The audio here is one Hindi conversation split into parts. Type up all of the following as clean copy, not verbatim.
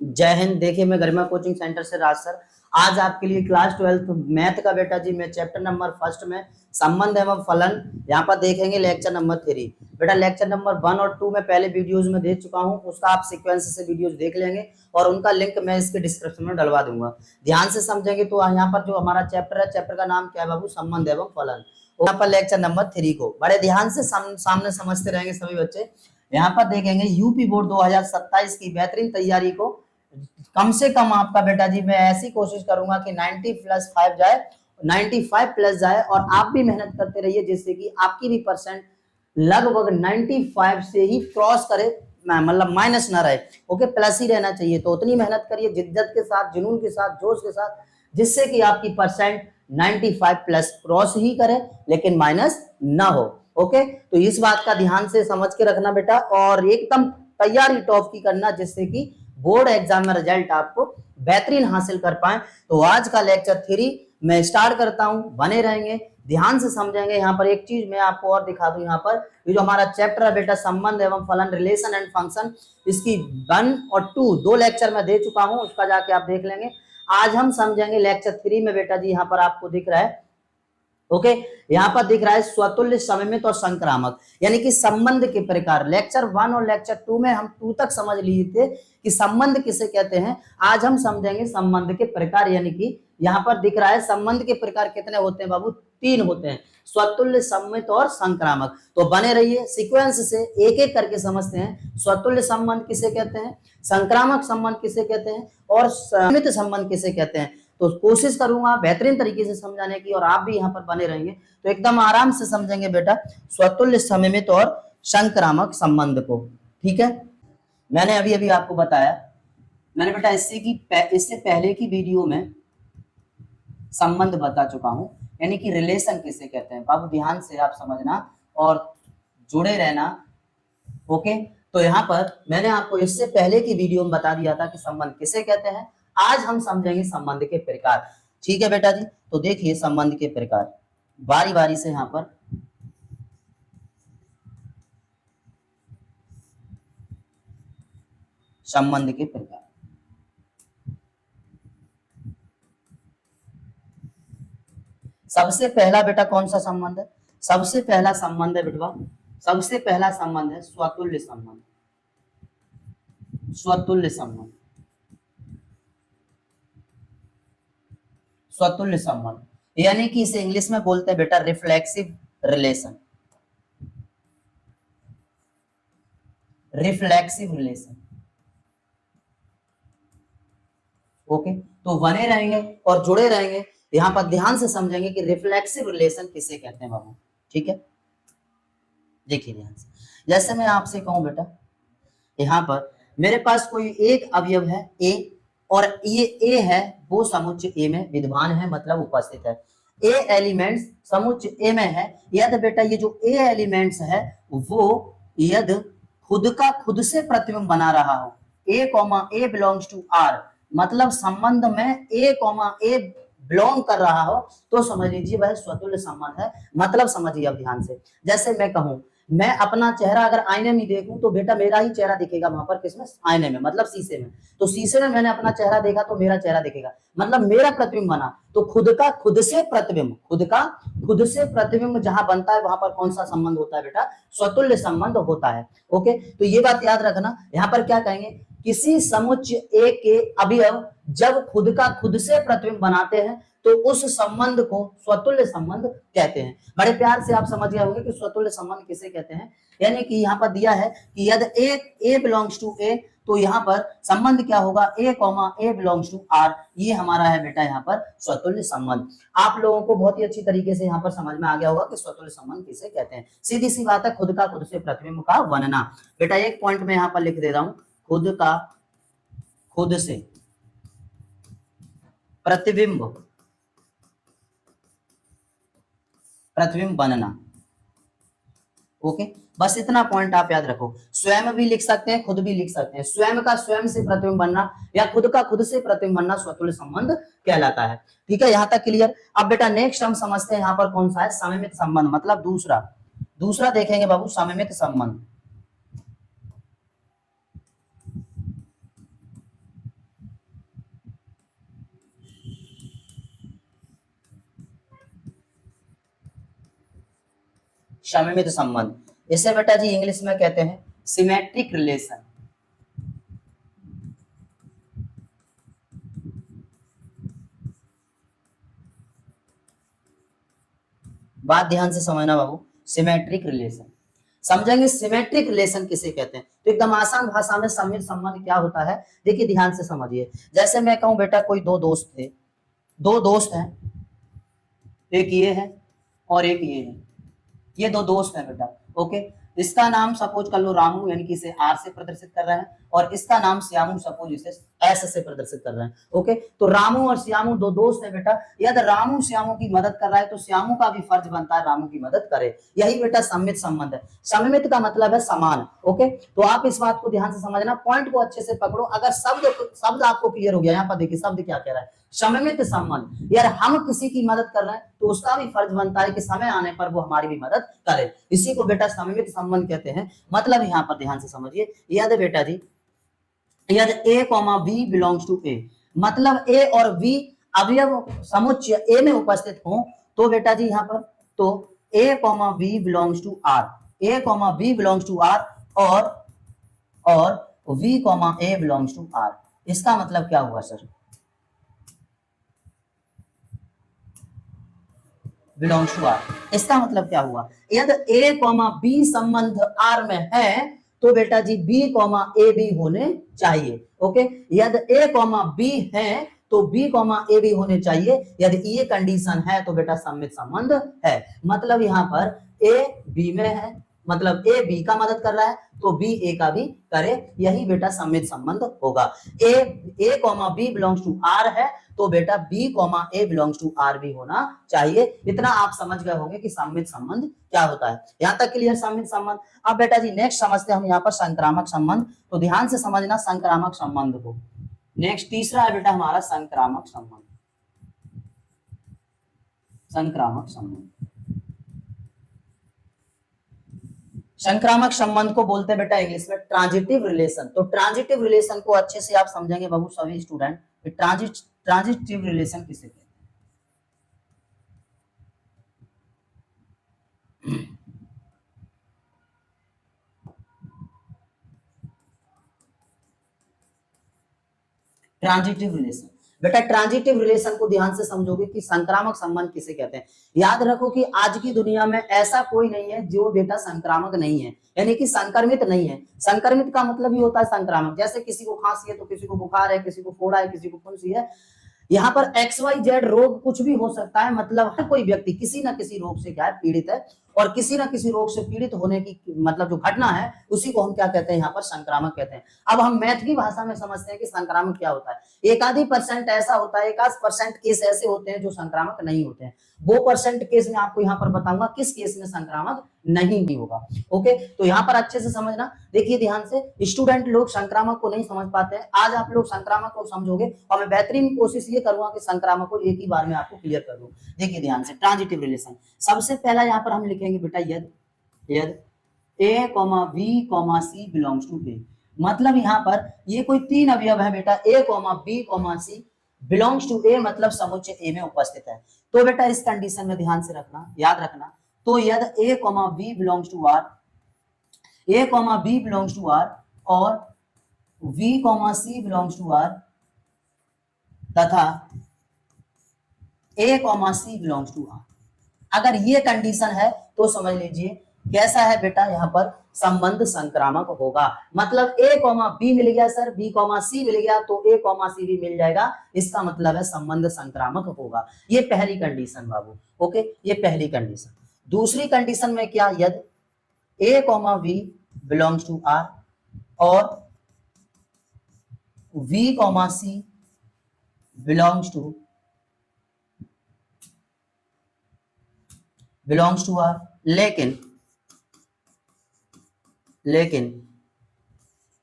जय हिंद। देखिए, मैं गरिमा कोचिंग सेंटर से राज सर आज आपके लिए क्लास 12 मैथ का बेटा जी मैं चैप्टर नंबर फर्स्ट में संबंध एवं फलन यहाँ पर देखेंगे लेक्चर नंबर 3। बेटा लेक्चर नंबर 1 और 2 में पहले वीडियोस में दे चुका हूँ, उसका आप सीक्वेंस से वीडियोस देख लेंगे और उनका लिंक मैं इसके डिस्क्रिप्शन में डलवा दूंगा। ध्यान से समझेंगे तो यहाँ पर जो हमारा चैप्टर है, चैप्टर का नाम क्या है बाबू? संबंध एवं फलन। यहाँ पर लेक्चर नंबर 3 को बड़े ध्यान से सामने समझते रहेंगे सभी बच्चे। यहाँ पर देखेंगे यूपी बोर्ड 2027 की बेहतरीन तैयारी को कम से कम आपका बेटा जी मैं ऐसी कोशिश करूंगा कि 90+5 जाए, 95+ जाए और आप भी मेहनत करते रहिए जिससे कि आपकी भी परसेंट लगभग 95 से ही क्रॉस करे, मतलब माइनस ना रहे। ओके, प्लस ही रहना चाहिए। तो उतनी मेहनत करिए जिद्दत के साथ, जुनून के साथ, जोश के साथ, जिससे कि आपकी परसेंट 95+ क्रॉस ही करे लेकिन माइनस ना हो। ओके, तो इस बात का ध्यान से समझ के रखना बेटा और एकदम तैयारी टॉप की करना जिससे कि बोर्ड एग्जाम में रिजल्ट आपको बेहतरीन हासिल कर पाए। तो आज का लेक्चर 3 मैं स्टार्ट करता हूं, बने रहेंगे, ध्यान से समझेंगे। यहाँ पर एक चीज मैं आपको और दिखा दूं, यहाँ पर ये जो हमारा चैप्टर है बेटा संबंध एवं फलन, रिलेशन एंड फंक्शन, इसकी 1 और 2 दो लेक्चर में दे चुका हूं, उसका जाके आप देख लेंगे। आज हम समझेंगे लेक्चर 3 में बेटा जी यहाँ पर आपको दिख रहा है, ओके यहाँ पर दिख रहा है स्वतुल्य, सममित और संक्रामक, यानी कि संबंध के प्रकार। लेक्चर 1 और लेक्चर 2 में हम 2 तक समझ लिए थे कि संबंध किसे कहते हैं। आज हम समझेंगे संबंध के प्रकार, यानी कि यहाँ पर दिख रहा है संबंध के प्रकार कितने होते हैं बाबू? 3 होते हैं, स्वतुल्य, सममित और संक्रामक। तो बने रहिए, सीक्वेंस से एक एक करके समझते हैं। स्वतुल्य संबंध किसे कहते हैं, संक्रामक संबंध किसे कहते हैं और सममित संबंध किसे कहते हैं। तो कोशिश करूंगा बेहतरीन तरीके से समझाने की और आप भी यहाँ पर बने रहेंगे तो एकदम आराम से समझेंगे बेटा स्वतुल्य, सममित और संक्रामक संबंध को। ठीक है, मैंने अभी अभी आपको बताया, मैंने बेटा इससे पहले की वीडियो में संबंध बता चुका हूं, यानी कि रिलेशन किसे कहते हैं। बाबू ध्यान से आप समझना और जुड़े रहना। ओके, तो यहाँ पर मैंने आपको इससे पहले की वीडियो में बता दिया था कि संबंध किसे कहते हैं। आज हम समझेंगे संबंध के प्रकार। ठीक है बेटा जी, तो देखिए संबंध के प्रकार बारी बारी से यहाँ पर संबंध के प्रकार। सबसे पहला बेटा कौन सा संबंध है? सबसे पहला संबंध है बेटवा, सबसे पहला संबंध है स्वतुल्य संबंध। स्वतुल्य संबंध, स्वतुल्य संबंध, यानी कि इसे इंग्लिश में बोलते हैं बेटा reflexive relation. Reflexive relation. Okay, तो बने रहेंगे और जुड़े रहेंगे, यहां पर ध्यान से समझेंगे कि रिफ्लेक्सिव रिलेशन किसे कहते हैं बाबू। ठीक है, देखिए ध्यान से, जैसे मैं आपसे कहूं बेटा यहाँ पर मेरे पास कोई एक अवयव है ए और ये ए है वो समुच्चय ए में विद्यमान है, मतलब उपस्थित है। ए एलिमेंट्स समुच्चय ए में है, यदि बेटा ये जो ए एलिमेंट्स है वो यदि खुद का खुद से प्रतिबिंब बना रहा हो, a comma a belongs to R, मतलब संबंध में ए कॉमा ए बिलोंग कर रहा हो तो समझ लीजिए वह स्वतुल्य संबंध है। मतलब समझिए अब ध्यान से, जैसे मैं कहूं मैं अपना चेहरा अगर आईने में देखूं तो बेटा मेरा ही चेहरा दिखेगा वहां पर, किसमें? आईने में, मतलब शीशे में। तो शीशे में मैंने अपना चेहरा देखा तो मेरा चेहरा दिखेगा, मतलब मेरा प्रतिबिंब बना। तो खुद का खुद से प्रतिबिंब, खुद का खुद से प्रतिबिंब जहां बनता है वहां पर कौन सा संबंध होता है बेटा? स्वतुल्य संबंध होता है। ओके, तो ये बात याद रखना। यहाँ पर क्या कहेंगे, किसी समुच्चय ए के अवयव जब खुद का खुद से प्रतिबिंब बनाते हैं तो उस संबंध को स्वतुल्य संबंध कहते हैं। बड़े प्यार से आप समझ गए होंगे कि स्वतुल्य संबंध किसे कहते हैं। यानी कि यहाँ पर दिया है कि यदि ए बिलोंग्स टू ए तो यहाँ पर संबंध क्या होगा? A comma a belongs to R, ये हमारा है बेटा यहाँ पर स्वतुल्य संबंध। आप लोगों को बहुत ही अच्छी तरीके से यहाँ पर समझ में आ गया होगा कि स्वतुल्य संबंध किसे कहते हैं। सीधी सी बात है, खुद का खुद से प्रतिबिंब का बनना। बेटा एक पॉइंट में यहाँ पर लिख दे रहा हूं, खुद का खुद से प्रतिबिंब, प्रतिबिंब बनना। ओके, बस इतना पॉइंट आप याद रखो। स्वयं भी लिख सकते हैं, खुद भी लिख सकते हैं। स्वयं का स्वयं से प्रतिबिंब बनना या खुद का खुद से प्रतिबिंब बनना स्वतुल्य संबंध कहलाता है। ठीक है, यहां तक क्लियर। अब बेटा नेक्स्ट हम समझते हैं यहाँ पर कौन सा है? सममित संबंध, मतलब दूसरा देखेंगे बाबू, सममित संबंध। सममित संबंध। इसे बेटा जी इंग्लिश में कहते हैं सिमेट्रिक रिलेशन। बात ध्यान से समझना बाबू, सिमेट्रिक रिलेशन समझेंगे। सिमेट्रिक रिलेशन किसे कहते हैं, तो एकदम आसान भाषा में सममित संबंध क्या होता है, देखिए ध्यान से समझिए। जैसे मैं कहूं बेटा कोई दो दोस्त थे, दो दोस्त हैं, एक ये है और एक ये है, ये दो दोस्त हैं बेटा। ओके, इसका नाम सपोज कर लो रामू, यानी कि इसे आर से प्रदर्शित कर रहे हैं, और इसका नाम श्यामू, सपोज इसे एस से प्रदर्शित कर रहे हैं। ओके, तो रामू और श्यामू दो दोस्त हैं बेटा। यदि रामू श्यामू की मदद कर रहा है तो श्यामू का भी फर्ज बनता है रामू की मदद करे। यही बेटा सममित संबंध है। सममित का मतलब है समान। ओके, तो आप इस बात को ध्यान से समझना, पॉइंट को अच्छे से पकड़ो। अगर शब्द आपको क्लियर हो गया, यहाँ पर देखिए शब्द क्या कह रहा है, सममित संबंध। यार हम किसी की मदद कर रहे हैं तो उसका भी फर्ज बनता है कि समय आने पर वो हमारी भी मदद करे। इसी को बेटा सममित संबंध कहते हैं। मतलब यहाँ पर ध्यान से समझिए, यदि बेटा जी यदि a, b belongs to a, मतलब a और b अवयव समुच्चय a में उपस्थित हो, तो बेटा जी यहाँ पर तो a, b belongs to r, a, b belongs to r और v, a belongs to r। इसका मतलब क्या हुआ सर, बिलोंग्स टू r। इसका मतलब क्या हुआ, यदि a, b संबंध r में है तो बेटा जी b, a भी होने चाहिए। ओके, यदि a, b है तो b, a भी होने चाहिए। यदि ये कंडीशन है तो बेटा सममित संबंध है। मतलब यहाँ पर a b में है, मतलब a b का मदद कर रहा है तो b a का भी करे, यही बेटा सममित संबंध होगा। a, b belongs to r है तो बेटा b, a belongs to r भी होना चाहिए। इतना आप समझ गए होंगे कि सममित संबंध क्या होता है। यहां तक क्लियर सममित संबंध। अब बेटा जी नेक्स्ट समझते हैं हम यहाँ पर संक्रामक संबंध। तो ध्यान से समझना संक्रामक संबंध को। नेक्स्ट तीसरा है बेटा हमारा संक्रामक संबंध। संक्रामक संबंध, संक्रामक संबंध को बोलते हैं बेटा इंग्लिश में ट्रांजिटिव रिलेशन। तो ट्रांजिटिव रिलेशन को अच्छे से आप समझेंगे बाबू सभी स्टूडेंट, ट्रांजिटिव रिलेशन किसे कहते हैं। ट्रांजिटिव रिलेशन, बेटा ट्रांजिटिव रिलेशन को ध्यान से समझोगे कि संक्रामक संबंध किसे कहते हैं। याद रखो कि आज की दुनिया में ऐसा कोई नहीं है जो बेटा संक्रामक नहीं है, यानी कि संक्रमित नहीं है। संक्रमित का मतलब ही होता है संक्रामक। जैसे किसी को खांसी है तो किसी को बुखार है, किसी को फोड़ा है, किसी को फुंसी है। यहाँ पर XYZ रोग कुछ भी हो सकता है, मतलब हर कोई व्यक्ति किसी ना किसी रोग से क्या है पीड़ित है, और किसी ना किसी रोग से पीड़ित होने की मतलब जो घटना है उसी को हम क्या कहते हैं यहाँ पर संक्रामक कहते हैं। अब हम मैथ की भाषा में समझते हैं कि संक्रामक क्या होता है। एक आधी % ऐसा होता है, 1% केस ऐसे होते हैं जो संक्रामक नहीं होते हैं। वो % केस में आपको यहाँ पर बताऊंगा किस केस में संक्रामक नहीं होगा। ओके, तो यहाँ पर अच्छे से समझना। देखिए ध्यान से, स्टूडेंट लोग संक्रामक को नहीं समझ पाते हैं। आज आप लोग संक्रामक को समझोगे और मैं बेहतरीन कोशिश ये करूंगा कि संक्रामक को एक ही बार में आपको क्लियर कर दूं। देखिए ध्यान से, ट्रांजिटिव रिलेशन सबसे पहला यहाँ पर हम लिखेंगे बेटा यदि a, b, c belongs to a। मतलब यहाँ पर ये कोई 3 अवयव है बेटा, a, b, c belongs to a, मतलब समुच्चय a में उपस्थित है। तो बेटा इस कंडीशन में ध्यान से रखना, याद रखना, तो यदि a, b belongs to r, a, b belongs to r और v, c belongs to r तथा a, c belongs to r, अगर ये कंडीशन है तो समझ लीजिए कैसा है बेटा, यहाँ पर संबंध संक्रामक होगा। मतलब a, b मिल गया सर, b, c मिल गया तो a, c भी मिल जाएगा। इसका मतलब है संबंध संक्रामक होगा। ये पहली कंडीशन बाबू। ओके, ये पहली कंडीशन। दूसरी कंडीशन में क्या, यदि a, b belongs to r और v, c belongs to r, लेकिन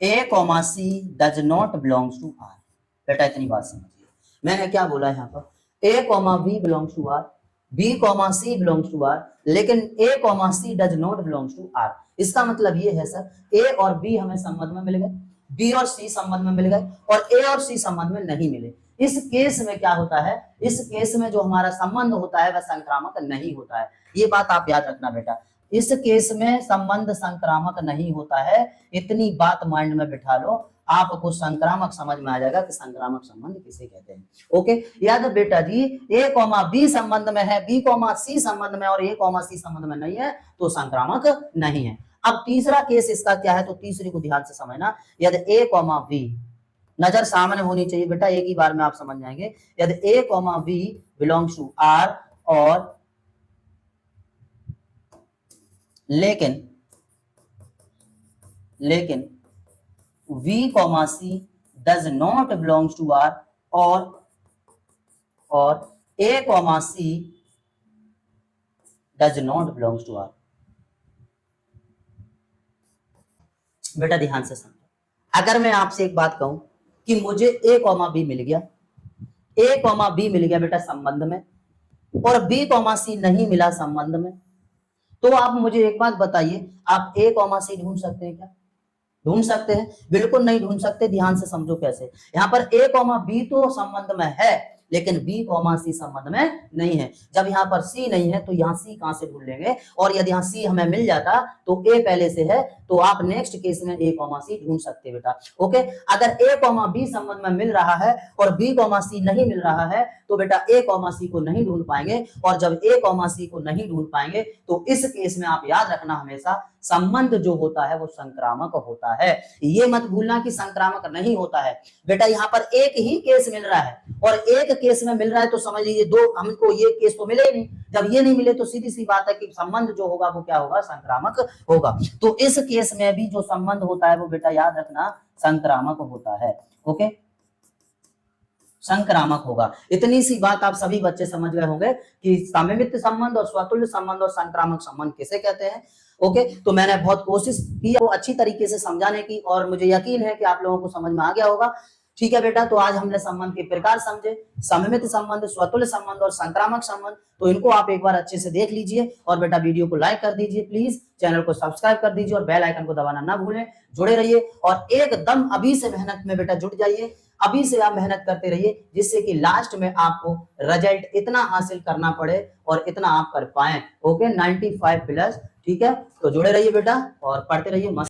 a, c does not belongs to r। बेटा इतनी बात समझिए, मैंने क्या बोला यहाँ पर, a, b belongs to r, b, c belongs to r, लेकिन a, c does not belongs to r। इसका मतलब ये है सर, a और b हमें संबंध में मिल गए, b और c संबंध में मिल गए और a और c संबंध में नहीं मिले। इस केस में क्या होता है, इस केस में जो हमारा संबंध होता है वह संक्रामक नहीं होता है। ये बात आप याद रखना बेटा। इस केस में संबंध संक्रामक नहीं होता है। इतनी बात माइंड में बिठा लो, आपको संक्रामक समझ में आ जाएगा कि संक्रामक संबंध किसे कहते हैं। ओके, याद बेटा जी, ए कॉमा बी संबंध में है, बी कॉमा सी संबंध में और ए कॉमा सी संबंध में नहीं है तो संक्रामक नहीं है। अब तीसरा केस इसका क्या है, तो तीसरी को ध्यान से समझना। यदि ए कॉमा बी, नजर सामने होनी चाहिए बेटा, एक ही बार में आप समझ जाएंगे। यदि a comma b belongs to R और लेकिन V, C does not belongs to R और A, C does not belongs to R। बेटा ध्यान से समझो, अगर मैं आपसे एक बात कहूं कि मुझे A, B मिल गया, A, B मिल गया बेटा संबंध में, और B, C नहीं मिला संबंध में, तो आप मुझे एक बात बताइए, आप A, C ढूंढ सकते हैं क्या? ढूंढ सकते हैं? बिल्कुल नहीं ढूंढ सकते। ध्यान से समझो कैसे। यहाँ पर A, B तो संबंध में है, लेकिन B, C संबंध में नहीं है। जब यहाँ पर C नहीं है तो यहाँ C कहां से ढूंढ लेंगे? और यदि यहाँ C हमें मिल जाता तो A पहले से है, तो आप नेक्स्ट केस में A, C ढूंढ सकते बेटा। ओके, अगर A, B संबंध में मिल रहा है और B, C नहीं मिल रहा है तो बेटा A, C को नहीं ढूंढ पाएंगे, और जब A, C को नहीं ढूंढ पाएंगे तो इस केस में आप याद रखना हमेशा संबंध जो होता है वो संक्रामक होता है। ये मत भूलना कि संक्रामक नहीं होता है बेटा। यहाँ पर एक ही केस मिल रहा है और एक केस में मिल रहा है तो समझ लीजिए दो, हमको ये केस तो मिले ही नहीं। जब ये नहीं मिले तो सीधी सी बात है कि संबंध जो होगा वो क्या होगा? संक्रामक होगा। तो इस केस में भी जो संबंध होता है वो बेटा याद रखना संक्रामक होता है। ओके, संक्रामक होगा। इतनी सी बात आप सभी बच्चे समझ गए होंगे कि सममित संबंध और स्वतुल्य संबंध और संक्रामक संबंध किसे कहते हैं। ओके, तो मैंने बहुत कोशिश की वो अच्छी तरीके से समझाने की, और मुझे यकीन है कि आप लोगों को समझ में आ गया होगा। ठीक है बेटा, तो आज हमने संबंध के प्रकार समझे, सममित संबंध, स्वतुल्य संबंध और संक्रामक संबंध। तो इनको आप एक बार अच्छे से देख लीजिए, और बेटा वीडियो को लाइक कर दीजिए, प्लीज चैनल को सब्सक्राइब कर दीजिए और बेल आइकन को दबाना ना भूलें। जुड़े रहिए और एकदम अभी से मेहनत में बेटा जुट जाइए। अभी से आप मेहनत करते रहिए, जिससे कि लास्ट में आपको रिजल्ट इतना हासिल करना पड़े और इतना आप कर पाए। Okay, 95 plus. ठीक है, तो जुड़े रहिए बेटा और पढ़ते रहिए। मस्त